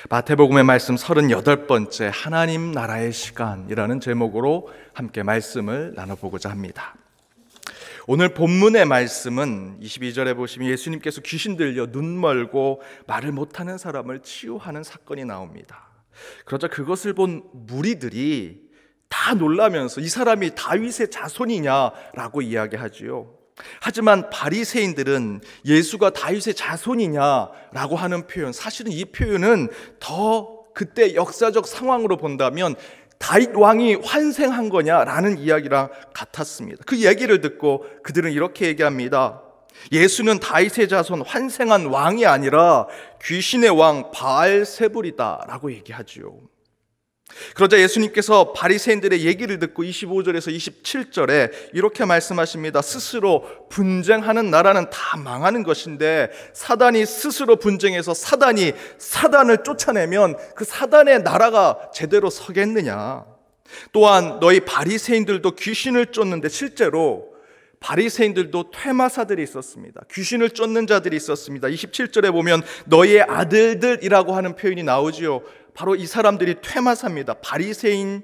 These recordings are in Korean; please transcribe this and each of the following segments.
마태복음의 말씀 38번째 하나님 나라의 시간이라는 제목으로 함께 말씀을 나눠보고자 합니다. 오늘 본문의 말씀은 22절에 보시면 예수님께서 귀신 들려 눈 멀고 말을 못하는 사람을 치유하는 사건이 나옵니다. 그러자 그것을 본 무리들이 다 놀라면서 이 사람이 다윗의 자손이냐라고 이야기하지요. 하지만 바리새인들은 예수가 다윗의 자손이냐라고 하는 표현, 사실은 이 표현은 더 그때 역사적 상황으로 본다면 다윗 왕이 환생한 거냐라는 이야기랑 같았습니다. 그 얘기를 듣고 그들은 이렇게 얘기합니다. 예수는 다윗의 자손 환생한 왕이 아니라 귀신의 왕 바알세불이다 라고 얘기하죠. 그러자 예수님께서 바리새인들의 얘기를 듣고 25절에서 27절에 이렇게 말씀하십니다. 스스로 분쟁하는 나라는 다 망하는 것인데 사단이 스스로 분쟁해서 사단이 사단을 쫓아내면 그 사단의 나라가 제대로 서겠느냐. 또한 너희 바리새인들도 귀신을 쫓는데 실제로 바리새인들도 퇴마사들이 있었습니다. 귀신을 쫓는 자들이 있었습니다. 27절에 보면 너희의 아들들이라고 하는 표현이 나오지요. 바로 이 사람들이 퇴마사입니다. 바리새인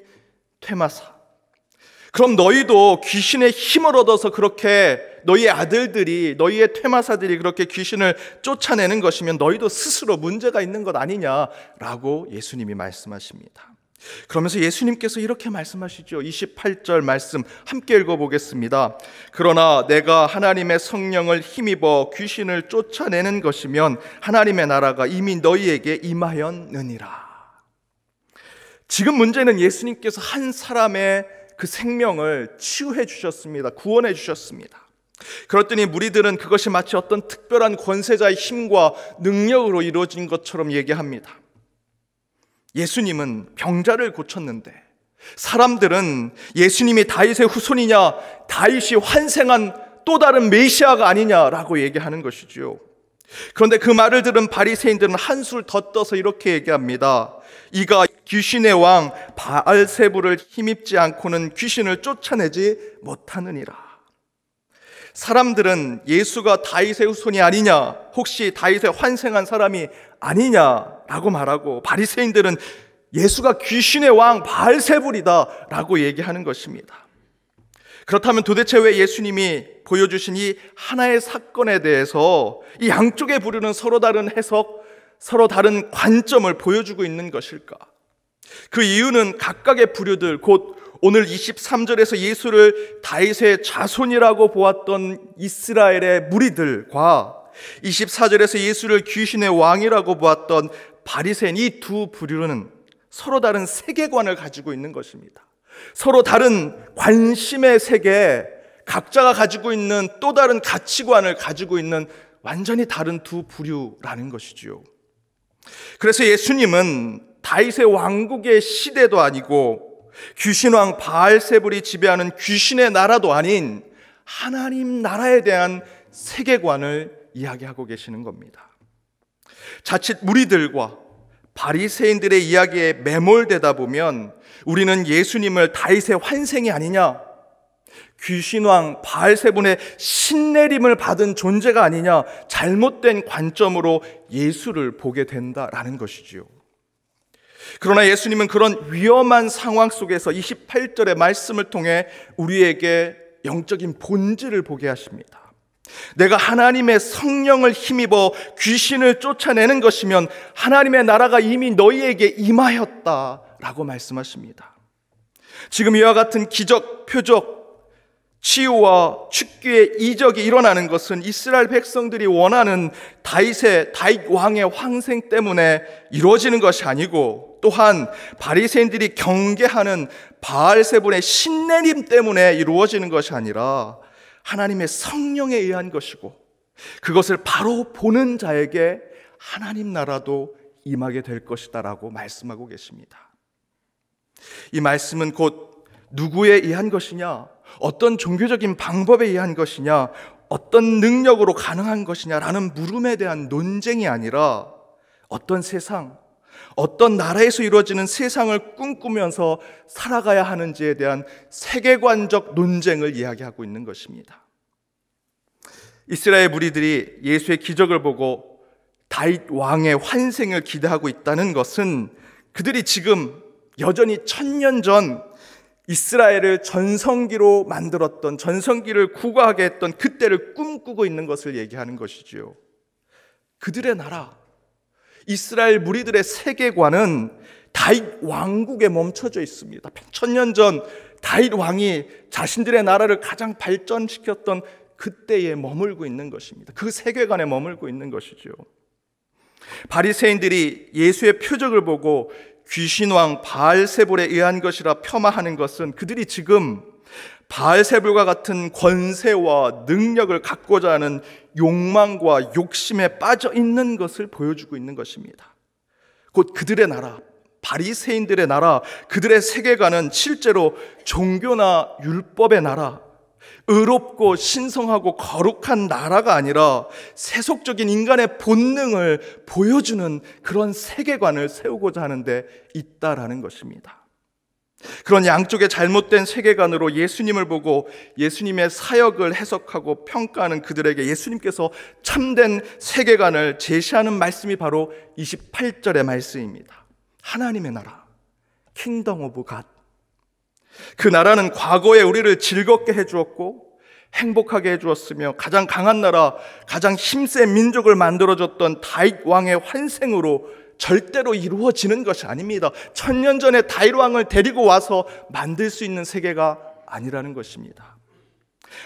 퇴마사. 그럼 너희도 귀신의 힘을 얻어서 그렇게 너희의 아들들이, 너희의 퇴마사들이 그렇게 귀신을 쫓아내는 것이면 너희도 스스로 문제가 있는 것 아니냐라고 예수님이 말씀하십니다. 그러면서 예수님께서 이렇게 말씀하시죠. 28절 말씀 함께 읽어보겠습니다. 그러나 내가 하나님의 성령을 힘입어 귀신을 쫓아내는 것이면 하나님의 나라가 이미 너희에게 임하였느니라. 지금 문제는 예수님께서 한 사람의 그 생명을 치유해 주셨습니다. 구원해 주셨습니다. 그랬더니 무리들은 그것이 마치 어떤 특별한 권세자의 힘과 능력으로 이루어진 것처럼 얘기합니다. 예수님은 병자를 고쳤는데 사람들은 예수님이 다윗의 후손이냐, 다윗이 환생한 또 다른 메시아가 아니냐라고 얘기하는 것이지요. 그런데 그 말을 들은 바리새인들은 한술 더 떠서 이렇게 얘기합니다. 이가 귀신의 왕 바알세불을 힘입지 않고는 귀신을 쫓아내지 못하느니라. 사람들은 예수가 다윗의 후손이 아니냐, 혹시 다윗의 환생한 사람이 아니냐라고 말하고, 바리새인들은 예수가 귀신의 왕 바알세불이다 라고 얘기하는 것입니다. 그렇다면 도대체 왜 예수님이 보여주신 이 하나의 사건에 대해서 이 양쪽의 부류는 서로 다른 해석, 서로 다른 관점을 보여주고 있는 것일까? 그 이유는 각각의 부류들, 곧 오늘 23절에서 예수를 다윗의 자손이라고 보았던 이스라엘의 무리들과 24절에서 예수를 귀신의 왕이라고 보았던 바리새인, 이 두 부류는 서로 다른 세계관을 가지고 있는 것입니다. 서로 다른 관심의 세계, 각자가 가지고 있는 또 다른 가치관을 가지고 있는 완전히 다른 두 부류라는 것이지요. 그래서 예수님은 다윗의 왕국의 시대도 아니고 귀신왕 바알세불이 지배하는 귀신의 나라도 아닌 하나님 나라에 대한 세계관을 이야기하고 계시는 겁니다. 자칫 무리들과 바리새인들의 이야기에 매몰되다 보면 우리는 예수님을 다윗의 환생이 아니냐, 귀신왕 바알세불의 신내림을 받은 존재가 아니냐, 잘못된 관점으로 예수를 보게 된다라는 것이지요. 그러나 예수님은 그런 위험한 상황 속에서 28절의 말씀을 통해 우리에게 영적인 본질을 보게 하십니다. 내가 하나님의 성령을 힘입어 귀신을 쫓아내는 것이면 하나님의 나라가 이미 너희에게 임하였다라고 말씀하십니다. 지금 이와 같은 기적, 표적, 치유와 축기의 이적이 일어나는 것은 이스라엘 백성들이 원하는 다윗 왕의 황생 때문에 이루어지는 것이 아니고, 또한 바리새인들이 경계하는 바알세불의 신내림 때문에 이루어지는 것이 아니라 하나님의 성령에 의한 것이고, 그것을 바로 보는 자에게 하나님 나라도 임하게 될 것이다 라고 말씀하고 계십니다. 이 말씀은 곧 누구에 의한 것이냐, 어떤 종교적인 방법에 의한 것이냐, 어떤 능력으로 가능한 것이냐라는 물음에 대한 논쟁이 아니라 어떤 세상, 어떤 나라에서 이루어지는 세상을 꿈꾸면서 살아가야 하는지에 대한 세계관적 논쟁을 이야기하고 있는 것입니다. 이스라엘 무리들이 예수의 기적을 보고 다윗 왕의 환생을 기대하고 있다는 것은 그들이 지금 여전히 1000년 전 이스라엘을 전성기로 만들었던, 전성기를 구가하게 했던 그때를 꿈꾸고 있는 것을 얘기하는 것이지요. 그들의 나라, 이스라엘 무리들의 세계관은 다윗 왕국에 멈춰져 있습니다. 1000년 전 다윗 왕이 자신들의 나라를 가장 발전시켰던 그때에 머물고 있는 것입니다. 그 세계관에 머물고 있는 것이죠. 바리새인들이 예수의 표적을 보고 귀신왕 바알세불에 의한 것이라 폄하하는 것은 그들이 지금 바알세불과 같은 권세와 능력을 갖고자 하는 욕망과 욕심에 빠져 있는 것을 보여주고 있는 것입니다. 곧 그들의 나라, 바리새인들의 나라, 그들의 세계관은 실제로 종교나 율법의 나라, 의롭고 신성하고 거룩한 나라가 아니라 세속적인 인간의 본능을 보여주는 그런 세계관을 세우고자 하는데 있다라는 것입니다. 그런 양쪽의 잘못된 세계관으로 예수님을 보고 예수님의 사역을 해석하고 평가하는 그들에게 예수님께서 참된 세계관을 제시하는 말씀이 바로 28절의 말씀입니다. 하나님의 나라, 킹덤 오브 갓. 그 나라는 과거에 우리를 즐겁게 해주었고 행복하게 해주었으며 가장 강한 나라, 가장 힘센 민족을 만들어줬던 다윗 왕의 환생으로 절대로 이루어지는 것이 아닙니다. 1000년 전에 다윗 왕을 데리고 와서 만들 수 있는 세계가 아니라는 것입니다.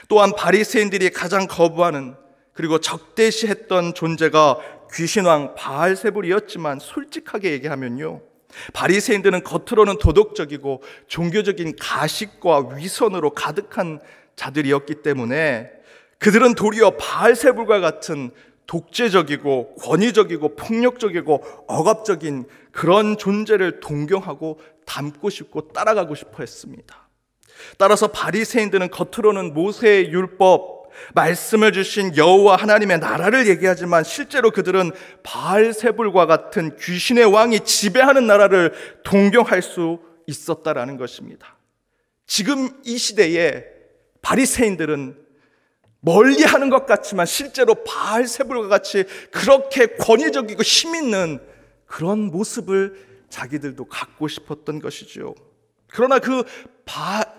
또한 바리새인들이 가장 거부하는, 그리고 적대시했던 존재가 귀신왕 바알세불이었지만 솔직하게 얘기하면요, 바리새인들은 겉으로는 도덕적이고 종교적인 가식과 위선으로 가득한 자들이었기 때문에 그들은 도리어 바알세불과 같은 독재적이고 권위적이고 폭력적이고 억압적인 그런 존재를 동경하고 닮고 싶고 따라가고 싶어 했습니다. 따라서 바리새인들은 겉으로는 모세의 율법, 말씀을 주신 여호와 하나님의 나라를 얘기하지만 실제로 그들은 바알세불과 같은 귀신의 왕이 지배하는 나라를 동경할 수 있었다라는 것입니다. 지금 이 시대에 바리새인들은 멀리하는 것 같지만 실제로 바알세불과 같이 그렇게 권위적이고 힘 있는 그런 모습을 자기들도 갖고 싶었던 것이죠. 그러나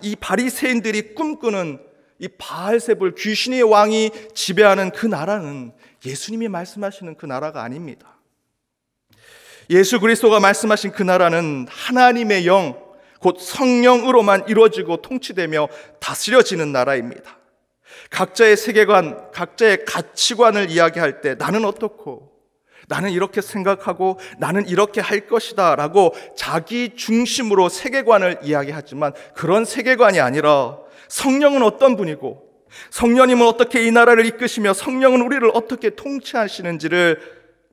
이 바리새인들이 꿈꾸는 이 바알세불, 귀신의 왕이 지배하는 그 나라는 예수님이 말씀하시는 그 나라가 아닙니다. 예수 그리스도가 말씀하신 그 나라는 하나님의 영, 곧 성령으로만 이루어지고 통치되며 다스려지는 나라입니다. 각자의 세계관, 각자의 가치관을 이야기할 때 나는 어떻고, 나는 이렇게 생각하고 나는 이렇게 할 것이다 라고 자기 중심으로 세계관을 이야기하지만 그런 세계관이 아니라 성령은 어떤 분이고 성령님은 어떻게 이 나라를 이끄시며 성령은 우리를 어떻게 통치하시는지를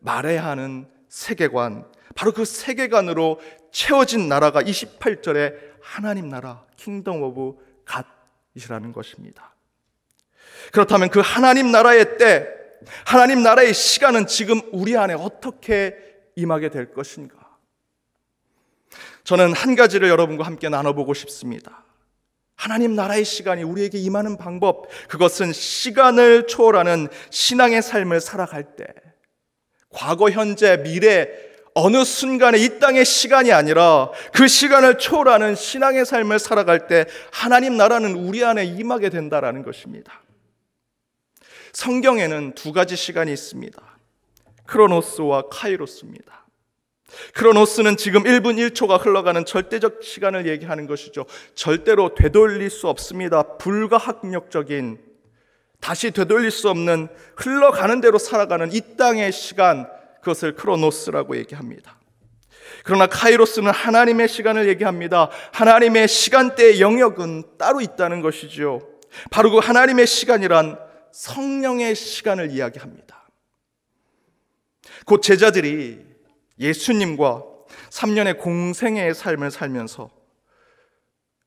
말해야 하는 세계관, 바로 그 세계관으로 채워진 나라가 28절에 하나님 나라, 킹덤 오브 갓이라는 것입니다. 그렇다면 그 하나님 나라의 때, 하나님 나라의 시간은 지금 우리 안에 어떻게 임하게 될 것인가? 저는 한 가지를 여러분과 함께 나눠보고 싶습니다. 하나님 나라의 시간이 우리에게 임하는 방법, 그것은 시간을 초월하는 신앙의 삶을 살아갈 때, 과거, 현재, 미래 어느 순간에 이 땅의 시간이 아니라 그 시간을 초월하는 신앙의 삶을 살아갈 때 하나님 나라는 우리 안에 임하게 된다라는 것입니다. 성경에는 두 가지 시간이 있습니다. 크로노스와 카이로스입니다. 크로노스는 지금 1분 1초가 흘러가는 절대적 시간을 얘기하는 것이죠. 절대로 되돌릴 수 없습니다. 불가항력적인, 다시 되돌릴 수 없는, 흘러가는 대로 살아가는 이 땅의 시간, 그것을 크로노스라고 얘기합니다. 그러나 카이로스는 하나님의 시간을 얘기합니다. 하나님의 시간대의 영역은 따로 있다는 것이죠. 바로 그 하나님의 시간이란 성령의 시간을 이야기합니다. 곧 제자들이 예수님과 3년의 공생애의 삶을 살면서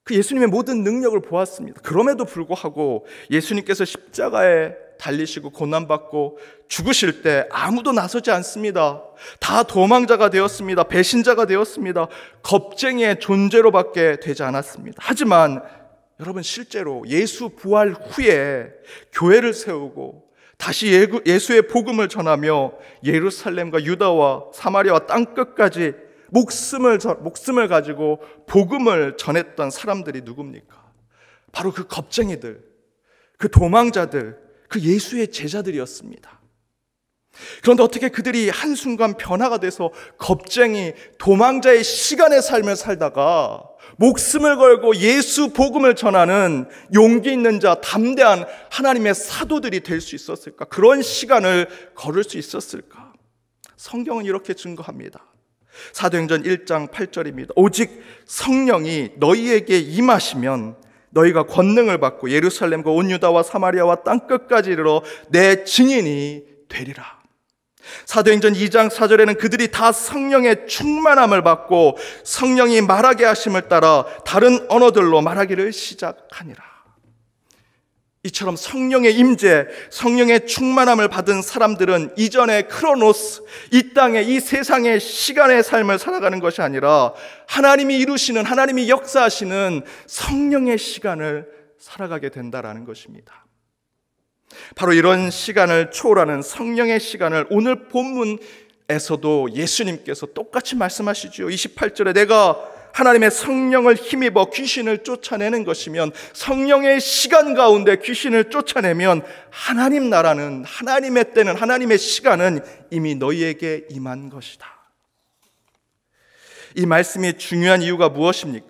그 예수님의 모든 능력을 보았습니다. 그럼에도 불구하고 예수님께서 십자가에 달리시고 고난받고 죽으실 때 아무도 나서지 않습니다. 다 도망자가 되었습니다. 배신자가 되었습니다. 겁쟁이의 존재로밖에 되지 않았습니다. 하지만 여러분, 실제로 예수 부활 후에 교회를 세우고 다시 예수의 복음을 전하며 예루살렘과 유다와 사마리아와 땅끝까지 목숨을 가지고 복음을 전했던 사람들이 누굽니까? 바로 그 겁쟁이들, 그 도망자들, 그 예수의 제자들이었습니다. 그런데 어떻게 그들이 한순간 변화가 돼서 겁쟁이, 도망자의 시간의 삶을 살다가 목숨을 걸고 예수 복음을 전하는 용기 있는 자, 담대한 하나님의 사도들이 될 수 있었을까? 그런 시간을 걸을 수 있었을까? 성경은 이렇게 증거합니다. 사도행전 1장 8절입니다. 오직 성령이 너희에게 임하시면 너희가 권능을 받고 예루살렘과 온 유다와 사마리아와 땅끝까지 이르러 내 증인이 되리라. 사도행전 2장 4절에는 그들이 다 성령의 충만함을 받고 성령이 말하게 하심을 따라 다른 언어들로 말하기를 시작하니라. 이처럼 성령의 임재, 성령의 충만함을 받은 사람들은 이전의 크로노스, 이 땅의 이 세상의 시간의 삶을 살아가는 것이 아니라 하나님이 이루시는, 하나님이 역사하시는 성령의 시간을 살아가게 된다라는 것입니다. 바로 이런 시간을 초월하는 성령의 시간을 오늘 본문에서도 예수님께서 똑같이 말씀하시죠. 28절에 내가 하나님의 성령을 힘입어 귀신을 쫓아내는 것이면, 성령의 시간 가운데 귀신을 쫓아내면 하나님 나라는, 하나님의 때는, 하나님의 시간은 이미 너희에게 임한 것이다. 이 말씀이 중요한 이유가 무엇입니까?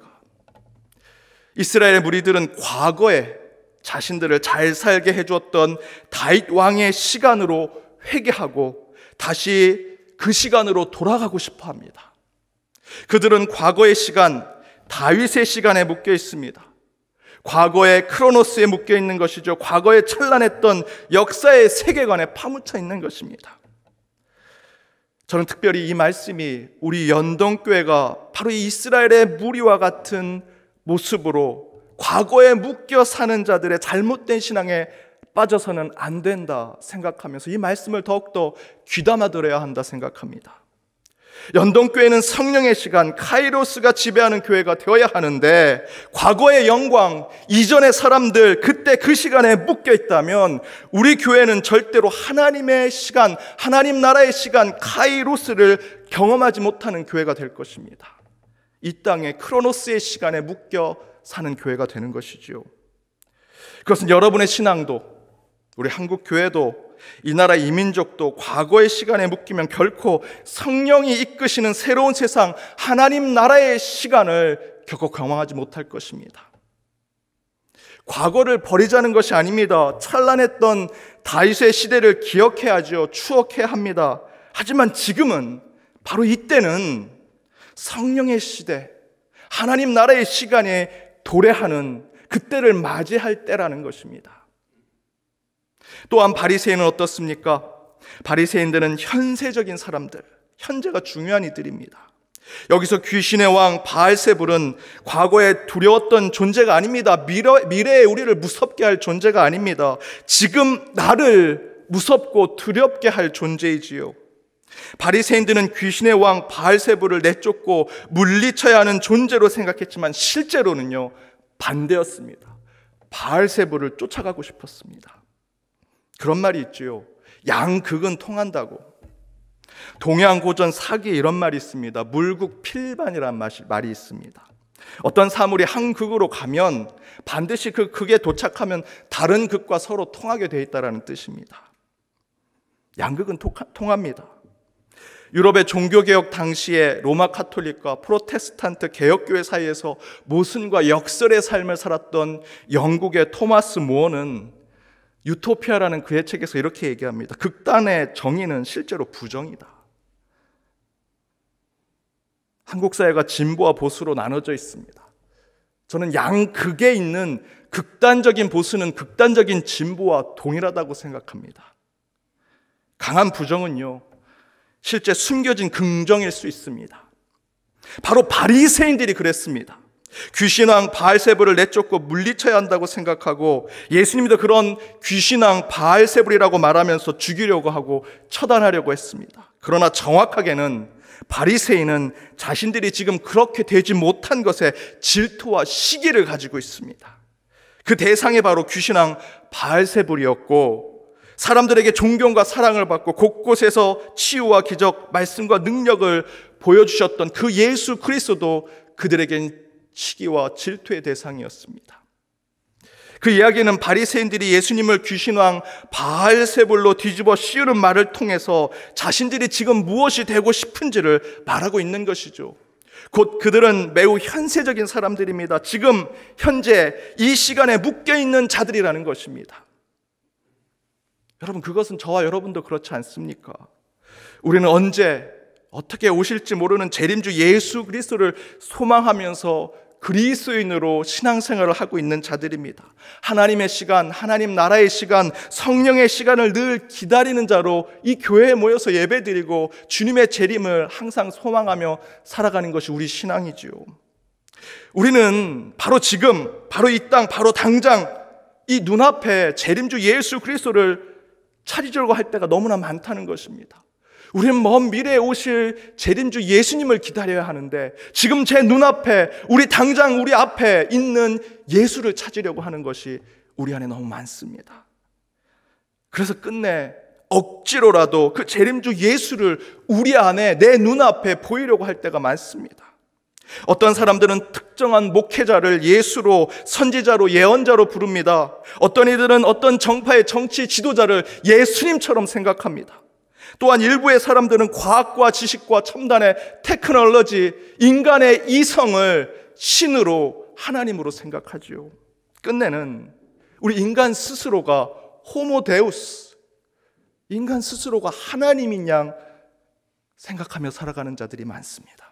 이스라엘의 무리들은 과거에 자신들을 잘 살게 해주었던 다윗 왕의 시간으로 회개하고 다시 그 시간으로 돌아가고 싶어 합니다. 그들은 과거의 시간, 다윗의 시간에 묶여 있습니다. 과거의 크로노스에 묶여 있는 것이죠. 과거에 찬란했던 역사의 세계관에 파묻혀 있는 것입니다. 저는 특별히 이 말씀이 우리 연동교회가 바로 이 이스라엘의 무리와 같은 모습으로 과거에 묶여 사는 자들의 잘못된 신앙에 빠져서는 안 된다 생각하면서 이 말씀을 더욱더 귀담아 들어야 한다 생각합니다. 연동교회는 성령의 시간, 카이로스가 지배하는 교회가 되어야 하는데, 과거의 영광, 이전의 사람들, 그때 그 시간에 묶여 있다면 우리 교회는 절대로 하나님의 시간, 하나님 나라의 시간, 카이로스를 경험하지 못하는 교회가 될 것입니다. 이 땅의 크로노스의 시간에 묶여 사는 교회가 되는 것이지요. 그것은 여러분의 신앙도, 우리 한국 교회도, 이 나라 이민족도 과거의 시간에 묶이면 결코 성령이 이끄시는 새로운 세상, 하나님 나라의 시간을 결코 경험하지 못할 것입니다. 과거를 버리자는 것이 아닙니다. 찬란했던 다윗의 시대를 기억해야죠. 추억해야 합니다. 하지만 지금은, 바로 이때는 성령의 시대, 하나님 나라의 시간에 도래하는 그때를 맞이할 때라는 것입니다. 또한 바리새인은 어떻습니까? 바리새인들은 현세적인 사람들, 현재가 중요한 이들입니다. 여기서 귀신의 왕 바알세불은 과거에 두려웠던 존재가 아닙니다. 미래에 우리를 무섭게 할 존재가 아닙니다. 지금 나를 무섭고 두렵게 할 존재이지요. 바리새인들은 귀신의 왕 바알세불을 내쫓고 물리쳐야 하는 존재로 생각했지만 실제로는요, 반대였습니다. 바알세불을 쫓아가고 싶었습니다. 그런 말이 있지요. 양극은 통한다고. 동양고전 사기에 이런 말이 있습니다. 물극 필반이란 말이 있습니다. 어떤 사물이 한 극으로 가면 반드시 그 극에 도착하면 다른 극과 서로 통하게 되어 있다는 뜻입니다. 양극은 통합니다. 유럽의 종교개혁 당시에 로마 카톨릭과 프로테스탄트 개혁교회 사이에서 모순과 역설의 삶을 살았던 영국의 토마스 모어는 유토피아라는 그의 책에서 이렇게 얘기합니다. 극단의 정의는 실제로 부정이다. 한국 사회가 진보와 보수로 나눠져 있습니다. 저는 양극에 있는 극단적인 보수는 극단적인 진보와 동일하다고 생각합니다. 강한 부정은요, 실제 숨겨진 긍정일 수 있습니다. 바로 바리새인들이 그랬습니다. 귀신왕 바알세불을 내쫓고 물리쳐야 한다고 생각하고 예수님도 그런 귀신왕 바알세불이라고 말하면서 죽이려고 하고 처단하려고 했습니다. 그러나 정확하게는 바리새인은 자신들이 지금 그렇게 되지 못한 것에 질투와 시기를 가지고 있습니다. 그 대상이 바로 귀신왕 바알세불이었고, 사람들에게 존경과 사랑을 받고 곳곳에서 치유와 기적, 말씀과 능력을 보여주셨던 그 예수 그리스도도 그들에겐 시기와 질투의 대상이었습니다. 그 이야기는 바리새인들이 예수님을 귀신왕 바알세불로 뒤집어 씌우는 말을 통해서 자신들이 지금 무엇이 되고 싶은지를 말하고 있는 것이죠. 곧 그들은 매우 현세적인 사람들입니다. 지금 현재 이 시간에 묶여있는 자들이라는 것입니다. 여러분, 그것은 저와 여러분도 그렇지 않습니까? 우리는 언제 어떻게 오실지 모르는 재림주 예수 그리스도를 소망하면서 그리스도인으로 신앙생활을 하고 있는 자들입니다. 하나님의 시간, 하나님 나라의 시간, 성령의 시간을 늘 기다리는 자로 이 교회에 모여서 예배드리고 주님의 재림을 항상 소망하며 살아가는 것이 우리 신앙이지요. 우리는 바로 지금, 바로 이 땅, 바로 당장 이 눈앞에 재림주 예수 그리스도를 찾으려고 할 때가 너무나 많다는 것입니다. 우리는 먼 미래에 오실 재림주 예수님을 기다려야 하는데 지금 제 눈앞에 우리 당장 우리 앞에 있는 예수를 찾으려고 하는 것이 우리 안에 너무 많습니다. 그래서 끝내 억지로라도 그 재림주 예수를 우리 안에 내 눈앞에 보이려고 할 때가 많습니다. 어떤 사람들은 특정한 목회자를 예수로, 선지자로, 예언자로 부릅니다. 어떤 이들은 어떤 정파의 정치 지도자를 예수님처럼 생각합니다. 또한 일부의 사람들은 과학과 지식과 첨단의 테크놀로지, 인간의 이성을 신으로, 하나님으로 생각하지요. 끝내는 우리 인간 스스로가 호모데우스, 인간 스스로가 하나님인 양 생각하며 살아가는 자들이 많습니다.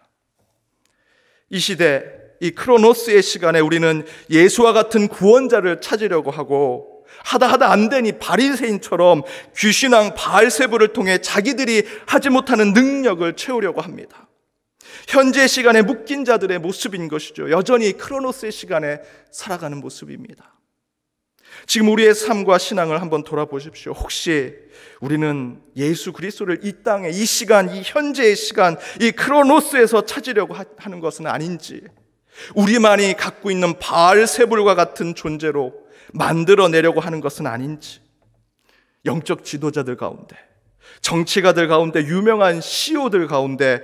이 시대, 이 크로노스의 시간에 우리는 예수와 같은 구원자를 찾으려고 하고 하다 안 되니 바리새인처럼 귀신왕 바알세불을 통해 자기들이 하지 못하는 능력을 채우려고 합니다. 현재 시간에 묶인 자들의 모습인 것이죠. 여전히 크로노스의 시간에 살아가는 모습입니다. 지금 우리의 삶과 신앙을 한번 돌아보십시오. 혹시 우리는 예수 그리스도를 이 땅에, 이 시간, 이 현재의 시간, 이 크로노스에서 찾으려고 하는 것은 아닌지, 우리만이 갖고 있는 바알세불과 같은 존재로 만들어내려고 하는 것은 아닌지, 영적 지도자들 가운데, 정치가들 가운데, 유명한 CEO들 가운데,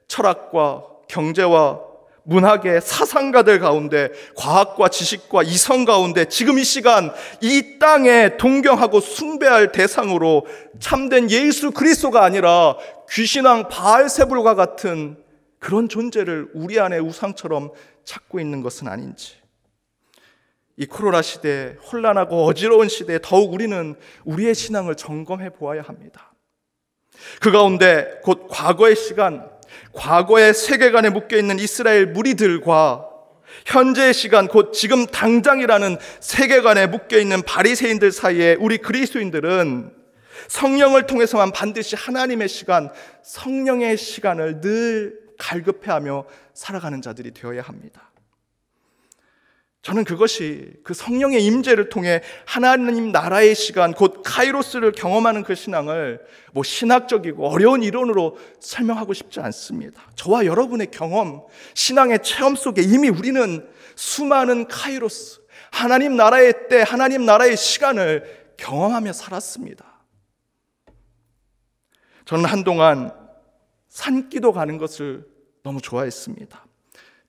철학과 경제와 문학의 사상가들 가운데, 과학과 지식과 이성 가운데 지금 이 시간 이 땅에 동경하고 숭배할 대상으로 참된 예수 그리스도가 아니라 귀신왕 바알세불과 같은 그런 존재를 우리 안에 우상처럼 찾고 있는 것은 아닌지, 이 코로나 시대에, 혼란하고 어지러운 시대에 더욱 우리는 우리의 신앙을 점검해 보아야 합니다. 그 가운데 곧 과거의 시간, 과거의 세계관에 묶여있는 이스라엘 무리들과 현재의 시간, 곧 지금 당장이라는 세계관에 묶여있는 바리새인들 사이에 우리 그리스도인들은 성령을 통해서만 반드시 하나님의 시간, 성령의 시간을 늘 갈급해하며 살아가는 자들이 되어야 합니다. 저는 그것이 그 성령의 임재를 통해 하나님 나라의 시간, 곧 카이로스를 경험하는 그 신앙을 신학적이고 어려운 이론으로 설명하고 싶지 않습니다. 저와 여러분의 경험, 신앙의 체험 속에 이미 우리는 수많은 카이로스, 하나님 나라의 때, 하나님 나라의 시간을 경험하며 살았습니다. 저는 한동안 산기도 가는 것을 너무 좋아했습니다.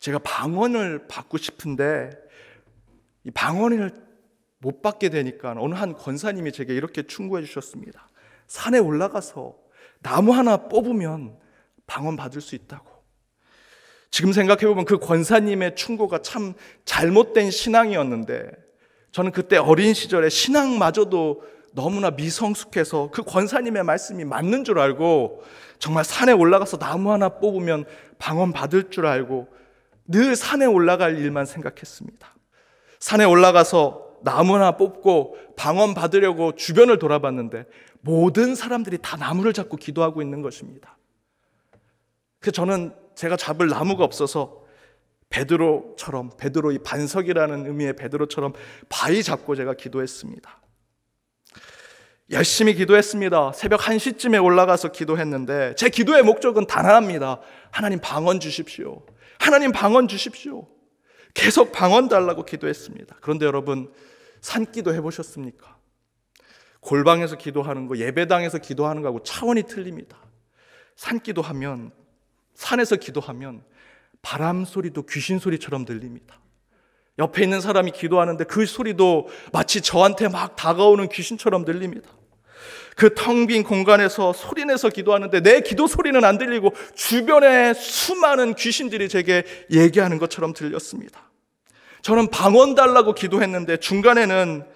제가 방언을 받고 싶은데 이 방언을 못 받게 되니까 어느 한 권사님이 제게 이렇게 충고해 주셨습니다. 산에 올라가서 나무 하나 뽑으면 방언 받을 수 있다고. 지금 생각해보면 그 권사님의 충고가 참 잘못된 신앙이었는데, 저는 그때 어린 시절에 신앙마저도 너무나 미성숙해서 그 권사님의 말씀이 맞는 줄 알고 정말 산에 올라가서 나무 하나 뽑으면 방언 받을 줄 알고 늘 산에 올라갈 일만 생각했습니다. 산에 올라가서 나무 하나 뽑고 방언 받으려고 주변을 돌아봤는데 모든 사람들이 다 나무를 잡고 기도하고 있는 것입니다. 그래서 저는 제가 잡을 나무가 없어서 베드로처럼, 베드로 이 반석이라는 의미의 베드로처럼 바위 잡고 제가 기도했습니다. 열심히 기도했습니다. 새벽 1시쯤에 올라가서 기도했는데 제 기도의 목적은 단 하나입니다. 하나님 방언 주십시오. 하나님 방언 주십시오. 계속 방언 달라고 기도했습니다. 그런데 여러분, 산기도 해보셨습니까? 골방에서 기도하는 거, 예배당에서 기도하는 거하고 차원이 틀립니다. 산에서 기도하면 바람 소리도 귀신 소리처럼 들립니다. 옆에 있는 사람이 기도하는데 그 소리도 마치 저한테 막 다가오는 귀신처럼 들립니다. 그 텅 빈 공간에서 소리내서 기도하는데 내 기도 소리는 안 들리고 주변에 수많은 귀신들이 제게 얘기하는 것처럼 들렸습니다. 저는 방언 달라고 기도했는데 중간에는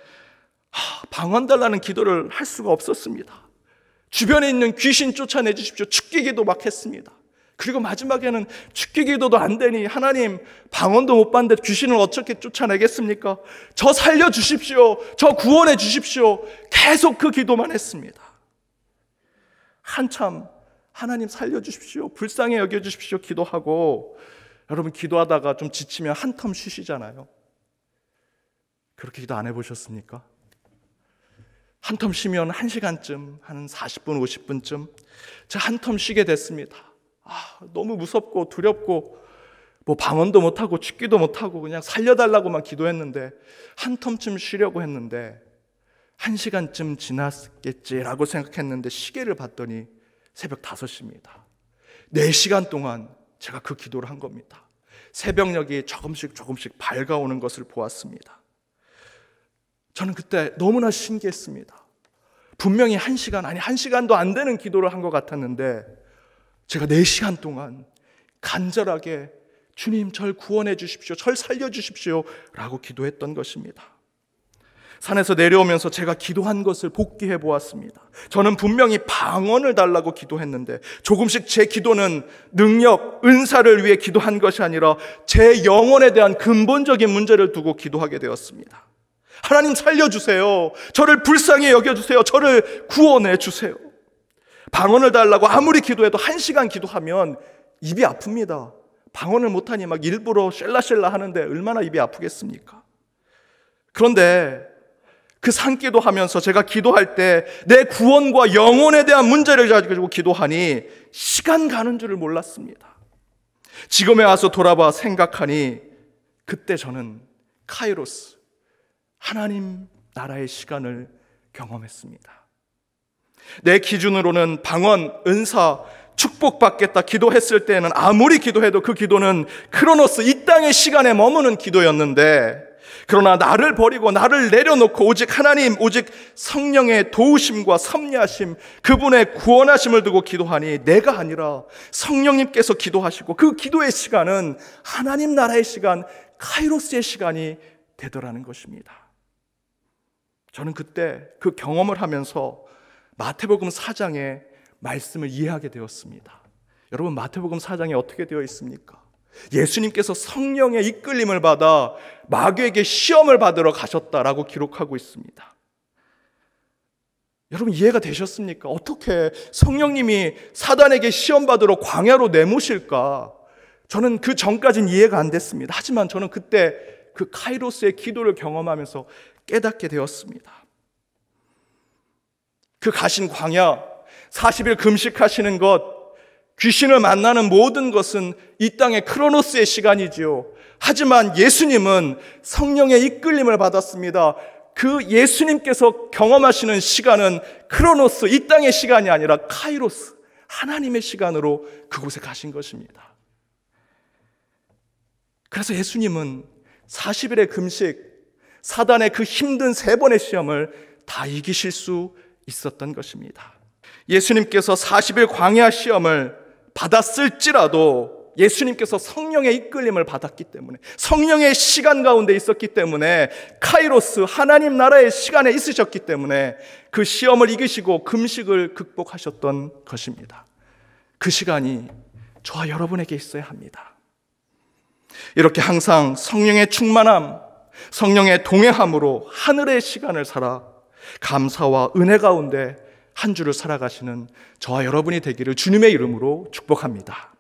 방언 달라는 기도를 할 수가 없었습니다. 주변에 있는 귀신 쫓아내 주십시오. 죽기 기도 막 했습니다. 그리고 마지막에는 죽기 기도도 안 되니 하나님, 방언도 못 봤는데 귀신을 어떻게 쫓아내겠습니까? 저 살려주십시오. 저 구원해 주십시오. 계속 그 기도만 했습니다. 한참 하나님 살려주십시오, 불쌍히 여겨주십시오 기도하고, 여러분 기도하다가 좀 지치면 한 텀 쉬시잖아요. 그렇게 기도 안 해보셨습니까? 한 텀 쉬면 1시간쯤, 한 40분, 50분쯤 제가 한 텀 쉬게 됐습니다. 너무 무섭고 두렵고 방언도 못하고 죽기도 못하고 그냥 살려달라고만 기도했는데 한 텀쯤 쉬려고 했는데 1시간쯤 지났겠지라고 생각했는데 시계를 봤더니 새벽 5시입니다. 4시간 동안 제가 그 기도를 한 겁니다. 새벽녘이 조금씩 밝아오는 것을 보았습니다. 저는 그때 너무나 신기했습니다. 분명히 1시간, 아니 1시간도 안 되는 기도를 한 것 같았는데 제가 4시간 동안 간절하게 주님 절 구원해 주십시오, 절 살려 주십시오 라고 기도했던 것입니다. 산에서 내려오면서 제가 기도한 것을 복기해 보았습니다. 저는 분명히 방언을 달라고 기도했는데 조금씩 제 기도는 능력, 은사를 위해 기도한 것이 아니라 제 영혼에 대한 근본적인 문제를 두고 기도하게 되었습니다. 하나님 살려주세요, 저를 불쌍히 여겨주세요, 저를 구원해 주세요. 방언을 달라고 아무리 기도해도 1시간 기도하면 입이 아픕니다. 방언을 못하니 막 일부러 쉘라쉘라 하는데 얼마나 입이 아프겠습니까? 그런데 그 산기도 하면서 제가 기도할 때 내 구원과 영혼에 대한 문제를 가지고 기도하니 시간 가는 줄을 몰랐습니다. 지금에 와서 돌아봐 생각하니 그때 저는 카이로스, 하나님 나라의 시간을 경험했습니다. 내 기준으로는 방언, 은사, 축복받겠다 기도했을 때는 아무리 기도해도 그 기도는 크로노스, 이 땅의 시간에 머무는 기도였는데, 그러나 나를 버리고 나를 내려놓고 오직 하나님, 오직 성령의 도우심과 섭리하심, 그분의 구원하심을 두고 기도하니 내가 아니라 성령님께서 기도하시고 그 기도의 시간은 하나님 나라의 시간, 카이로스의 시간이 되더라는 것입니다. 저는 그때 그 경험을 하면서 마태복음 4장의 말씀을 이해하게 되었습니다. 여러분, 마태복음 4장에 어떻게 되어 있습니까? 예수님께서 성령의 이끌림을 받아 마귀에게 시험을 받으러 가셨다라고 기록하고 있습니다. 여러분, 이해가 되셨습니까? 어떻게 성령님이 사단에게 시험 받으러 광야로 내모실까? 저는 그 전까지는 이해가 안 됐습니다. 하지만 저는 그때 그 카이로스의 기도를 경험하면서 깨닫게 되었습니다. 그 가신 광야, 40일 금식하시는 것, 귀신을 만나는 모든 것은 이 땅의 크로노스의 시간이지요. 하지만 예수님은 성령의 이끌림을 받았습니다. 그 예수님께서 경험하시는 시간은 크로노스, 이 땅의 시간이 아니라 카이로스, 하나님의 시간으로 그곳에 가신 것입니다. 그래서 예수님은 40일의 금식, 사단의 그 힘든 3번의 시험을 다 이기실 수 있었던 것입니다. 예수님께서 40일 광야 시험을 받았을지라도 예수님께서 성령의 이끌림을 받았기 때문에, 성령의 시간 가운데 있었기 때문에, 카이로스, 하나님 나라의 시간에 있으셨기 때문에 그 시험을 이기시고 금식을 극복하셨던 것입니다. 그 시간이 저와 여러분에게 있어야 합니다. 이렇게 항상 성령의 충만함, 성령의 동행함으로 하늘의 시간을 살아 감사와 은혜 가운데 한 주를 살아가시는 저와 여러분이 되기를 주님의 이름으로 축복합니다.